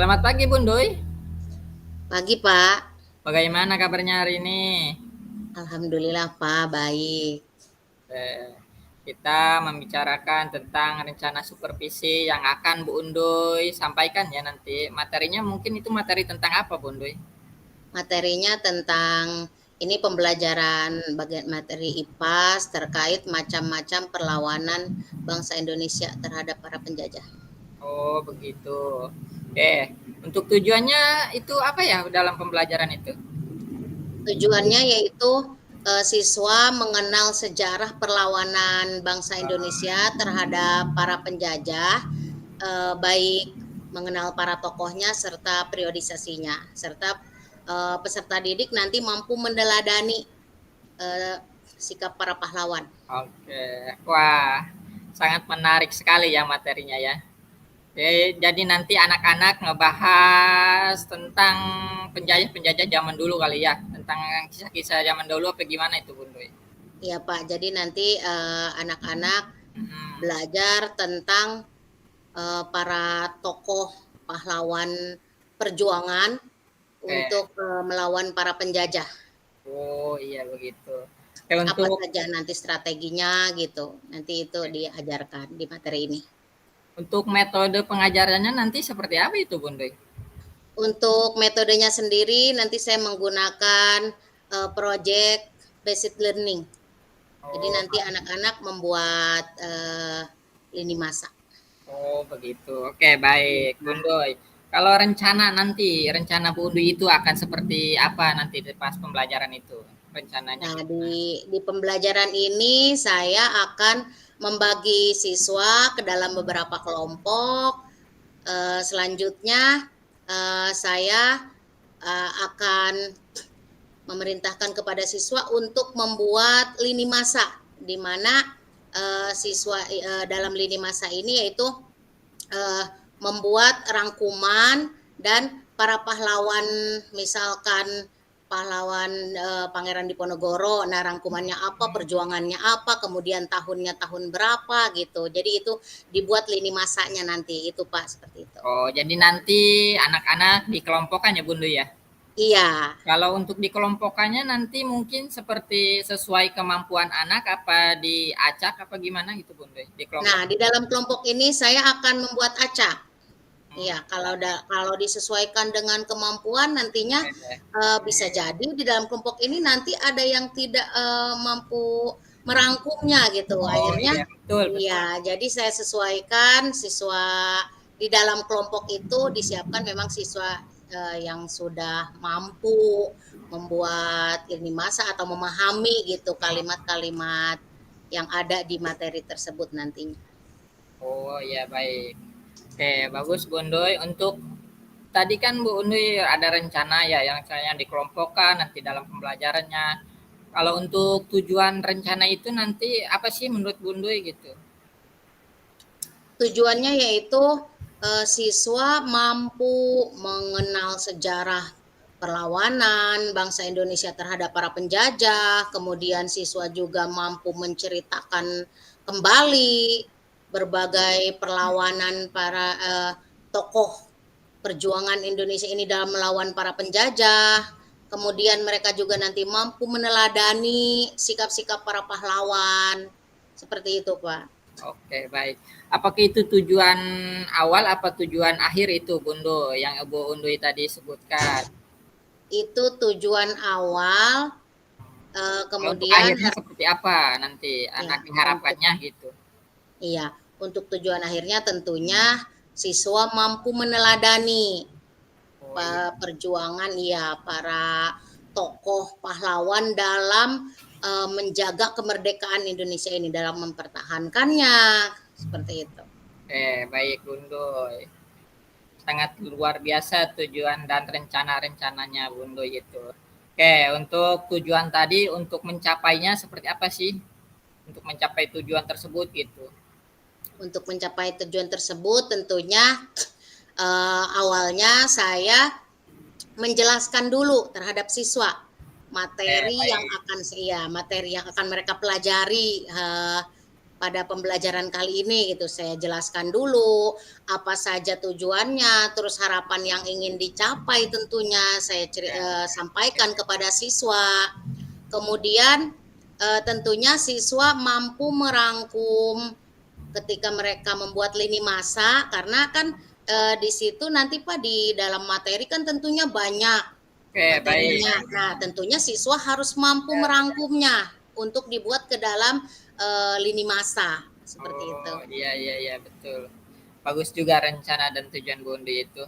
Selamat pagi Bun Doi. Pagi, Pak. Bagaimana kabarnya hari ini? Alhamdulillah, Pak, baik. Eh, kita membicarakan tentang rencana supervisi yang akan Bu Undoy sampaikan ya nanti. Materinya mungkin itu materi tentang apa Bu Undoy? Materinya tentang ini pembelajaran bagian materi IPAS terkait macam-macam perlawanan bangsa Indonesia terhadap para penjajah. Oh begitu. Oke, untuk tujuannya itu apa ya dalam pembelajaran itu? Tujuannya yaitu siswa mengenal sejarah perlawanan bangsa Indonesia terhadap para penjajah, baik mengenal para tokohnya serta periodisasinya, serta peserta didik nanti mampu meneladani eh, sikap para pahlawan. Oke, wah sangat menarik sekali ya materinya ya. Jadi nanti anak-anak ngebahas tentang penjajah-penjajah zaman dulu kali ya, tentang kisah-kisah zaman dulu apa gimana itu Bun Doi? Ya Pak, jadi nanti anak-anak Hmm, belajar tentang para tokoh pahlawan perjuangan oke. untuk melawan para penjajah. Oh iya begitu. Oke Apa untuk saja nanti strateginya gitu. Nanti itu diajarkan di materi ini. metode pengajarannya nanti seperti apa itu Bun Doi? Untuk metodenya sendiri nanti saya menggunakan project based learning. Jadi Oh, nanti anak-anak membuat lini masa. oh begitu. Oke baik Bun Doi. Kalau rencana nanti, rencana Bun Doi itu akan seperti apa nanti pas pembelajaran itu? Rencananya Nah, gimana? di pembelajaran ini saya akan membagi siswa ke dalam beberapa kelompok. Selanjutnya saya akan memerintahkan kepada siswa untuk membuat lini masa, di mana siswa dalam lini masa ini yaitu eh, membuat rangkuman dan para pahlawan, misalkan pahlawan Pangeran Diponegoro, nah rangkumannya apa, perjuangannya apa, kemudian tahunnya tahun berapa gitu. Jadi itu dibuat lini masanya nanti itu Pak, seperti itu. Oh jadi nanti anak-anak dikelompokkan ya Bun Doi ya? Iya. Kalau untuk dikelompokkannya nanti mungkin seperti sesuai kemampuan anak apa diacak apa gimana gitu Bun Doi? Nah, Dikelompok. di dalam kelompok ini saya akan membuat acak. Iya, Hmm, kalau disesuaikan dengan kemampuan nantinya oke. bisa jadi di dalam kelompok ini nanti ada yang tidak mampu merangkumnya gitu. Oh Akhirnya, iya betul betul. iya, jadi saya sesuaikan siswa di dalam kelompok itu disiapkan memang siswa yang sudah mampu membuat ini masa atau memahami gitu kalimat-kalimat yang ada di materi tersebut nantinya. Oh iya baik. Oke bagus Bun Doi. Untuk tadi kan Bu Undi ada rencana ya yang saya dikelompokkan nanti dalam pembelajarannya. Kalau untuk tujuan rencana itu nanti apa sih menurut Bun Doi gitu? Tujuannya yaitu siswa mampu mengenal sejarah perlawanan bangsa Indonesia terhadap para penjajah, kemudian siswa juga mampu menceritakan kembali berbagai perlawanan para tokoh perjuangan Indonesia ini dalam melawan para penjajah. Kemudian mereka juga nanti mampu meneladani sikap-sikap para pahlawan. Seperti itu, Pak. Oke, baik. Apakah itu tujuan awal apa tujuan akhir itu, Bundo, yang Bu Undui tadi sebutkan? Itu tujuan awal, Kalau untuk kemudian akhirnya seperti apa nanti ya anak untuk diharapkannya gitu? iya, untuk tujuan akhirnya tentunya siswa mampu meneladani Oh iya. perjuangan ya para tokoh pahlawan dalam menjaga kemerdekaan Indonesia ini, dalam mempertahankannya, seperti itu. Baik, Bundo. Sangat luar biasa tujuan dan rencana-rencananya, Bundo itu. Oke, untuk tujuan tadi, untuk mencapainya seperti apa sih? Untuk mencapai tujuan tersebut gitu. Untuk mencapai tujuan tersebut tentunya awalnya saya menjelaskan dulu terhadap siswa materi yang Baik. akan, ya materi yang akan mereka pelajari pada pembelajaran kali ini gitu. Saya jelaskan dulu apa saja tujuannya, terus harapan yang ingin dicapai tentunya saya sampaikan kepada siswa. Kemudian tentunya siswa mampu merangkum ketika mereka membuat lini masa, karena kan di situ nanti Pak di dalam materi kan tentunya banyak Oke, baik. materinya. Nah, tentunya siswa harus mampu merangkumnya untuk dibuat ke dalam lini masa seperti itu. Oh, iya, iya, iya, betul. Bagus juga rencana dan tujuan Bu Undi itu.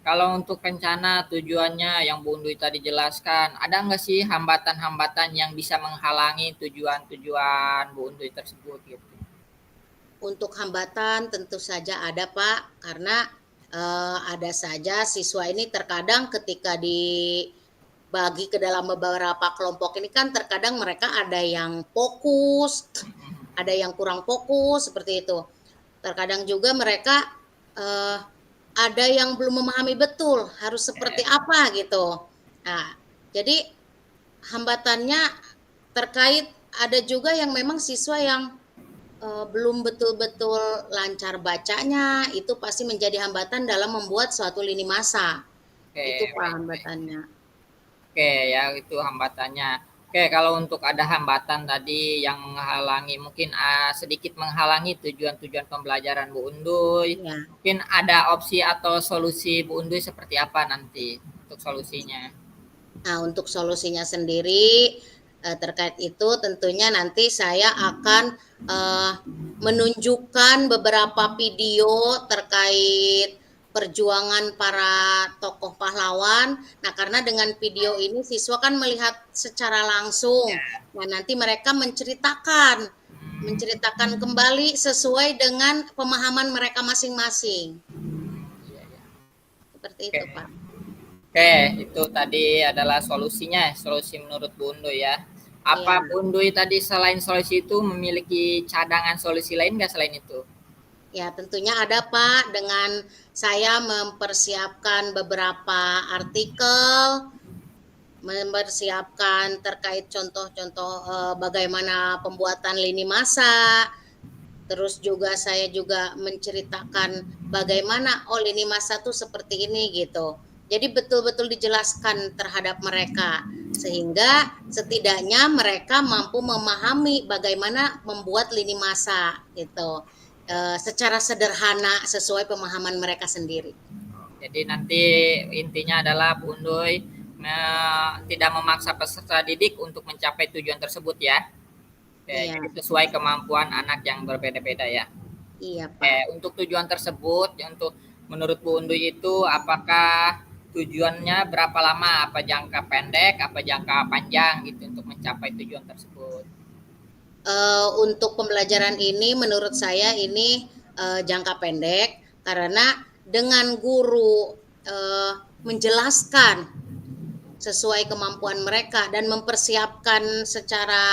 Kalau untuk rencana tujuannya yang Bu Undi tadi jelaskan, ada nggak sih hambatan-hambatan yang bisa menghalangi tujuan-tujuan Bu Undi tersebut gitu? Untuk hambatan tentu saja ada Pak, karena ada saja siswa ini terkadang ketika dibagi ke dalam beberapa kelompok ini kan terkadang mereka ada yang fokus, ada yang kurang fokus seperti itu. Terkadang juga mereka eh, ada yang belum memahami betul harus seperti apa gitu. Nah, jadi hambatannya terkait ada juga yang memang siswa yang belum betul-betul lancar bacanya, itu pasti menjadi hambatan dalam membuat suatu lini masa. Oke, Itu Pak baik, baik. hambatannya. Oke, ya itu hambatannya. Oke, kalau untuk ada hambatan tadi yang menghalangi, mungkin sedikit menghalangi tujuan-tujuan pembelajaran Bu Unduy. Iya. Mungkin ada opsi atau solusi Bu Unduy seperti apa nanti untuk solusinya? Nah, untuk solusinya sendiri terkait itu tentunya nanti saya akan menunjukkan beberapa video terkait perjuangan para tokoh pahlawan. Nah, karena dengan video ini siswa kan melihat secara langsung. Nah, nanti mereka menceritakan kembali sesuai dengan pemahaman mereka masing-masing. Iya, iya. Seperti Oke. itu, Pak. Oke, itu tadi adalah solusinya, solusi menurut Bu Unduy ya. Apa Iya. Bu Unduy tadi selain solusi itu memiliki cadangan solusi lain nggak selain itu? Ya, tentunya ada Pak, dengan saya mempersiapkan beberapa artikel, mempersiapkan terkait contoh-contoh bagaimana pembuatan lini masa, terus juga saya juga menceritakan bagaimana oh lini masa tuh seperti ini gitu. Jadi betul-betul dijelaskan terhadap mereka sehingga setidaknya mereka mampu memahami bagaimana membuat lini masa gitu. Secara sederhana sesuai pemahaman mereka sendiri. Jadi nanti intinya adalah Bu Unduy tidak memaksa peserta didik untuk mencapai tujuan tersebut ya. Oke, Iya, jadi sesuai kemampuan anak yang berbeda-beda ya. iya Oke, Pak. untuk tujuan tersebut, untuk menurut Bu Unduy itu apakah tujuannya berapa lama? Apa jangka pendek, apa jangka panjang gitu untuk mencapai tujuan tersebut? Untuk pembelajaran ini menurut saya ini jangka pendek karena dengan guru menjelaskan sesuai kemampuan mereka dan mempersiapkan secara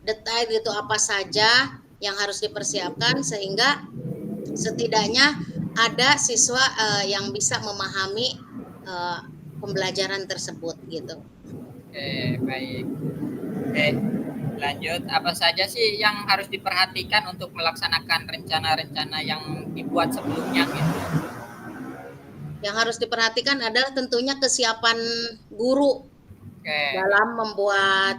detail itu apa saja yang harus dipersiapkan sehingga setidaknya ada siswa yang bisa memahami uh, pembelajaran tersebut gitu. Oke, baik. Oke, lanjut. Apa saja sih yang harus diperhatikan untuk melaksanakan rencana-rencana yang dibuat sebelumnya gitu? Yang harus diperhatikan adalah tentunya kesiapan guru Oke, dalam membuat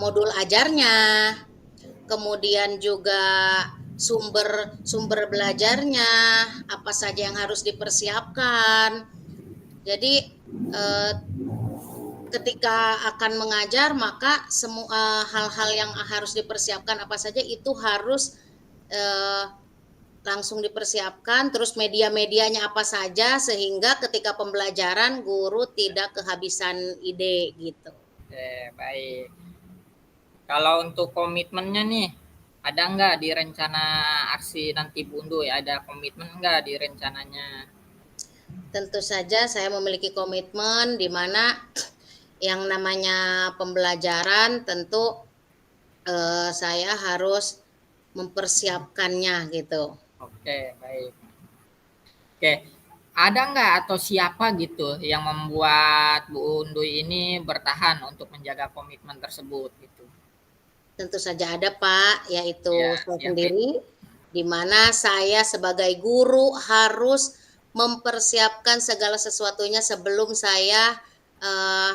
modul ajarnya, kemudian juga sumber belajarnya, apa saja yang harus dipersiapkan. Jadi ketika akan mengajar maka semua hal-hal yang harus dipersiapkan apa saja itu harus eh, langsung dipersiapkan, terus media-medianya apa saja sehingga ketika pembelajaran guru tidak kehabisan ide gitu. oke, baik. Kalau untuk komitmennya nih, ada nggak di rencana aksi nanti Bundu ya? Ada komitmen nggak di rencananya? Tentu saja saya memiliki komitmen di mana yang namanya pembelajaran tentu saya harus mempersiapkannya gitu. Oke, baik. Oke, ada nggak atau siapa gitu yang membuat Bu Unduy ini bertahan untuk menjaga komitmen tersebut gitu? Tentu saja ada, Pak, yaitu Ya, saya yang kayak sendiri, di mana saya sebagai guru harus mempersiapkan segala sesuatunya sebelum saya, eee,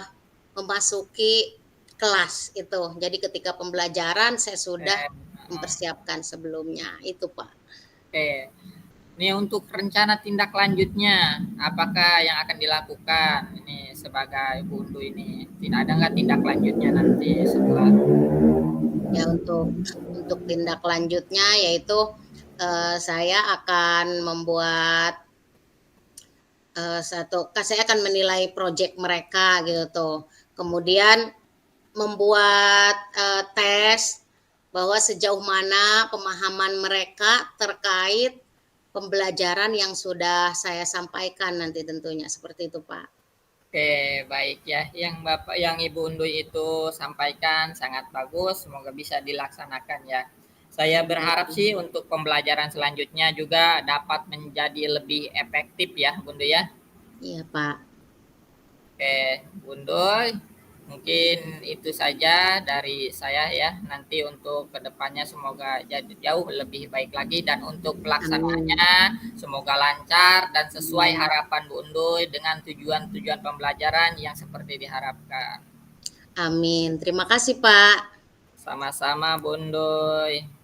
memasuki kelas itu. Jadi ketika pembelajaran saya sudah heeh. mempersiapkan sebelumnya, itu, Pak. Oke. Ini untuk rencana tindak lanjutnya, apakah yang akan dilakukan ini sebagai bundu ini? Tidak ada nggak tindak lanjutnya nanti setelah Ya untuk tindak lanjutnya yaitu, saya akan membuat saya akan menilai project mereka gitu tuh. Kemudian membuat, tes bahwa sejauh mana pemahaman mereka terkait pembelajaran yang sudah saya sampaikan nanti tentunya, seperti itu, Pak. Oke, baik ya. Yang Bapak, yang Ibu Unduy itu sampaikan sangat bagus. Semoga bisa dilaksanakan ya. Saya berharap Amin. sih untuk pembelajaran selanjutnya juga dapat menjadi lebih efektif ya, Bunda ya. Iya, Pak. Oke, Bundoy, mungkin itu saja dari saya ya. Nanti untuk kedepannya semoga jadi jauh lebih baik lagi dan untuk Amin. pelaksanaannya semoga lancar dan sesuai Amin. harapan Bu Undoy dengan tujuan-tujuan pembelajaran yang seperti diharapkan. Amin. Terima kasih, Pak. Sama-sama Bu Undoy.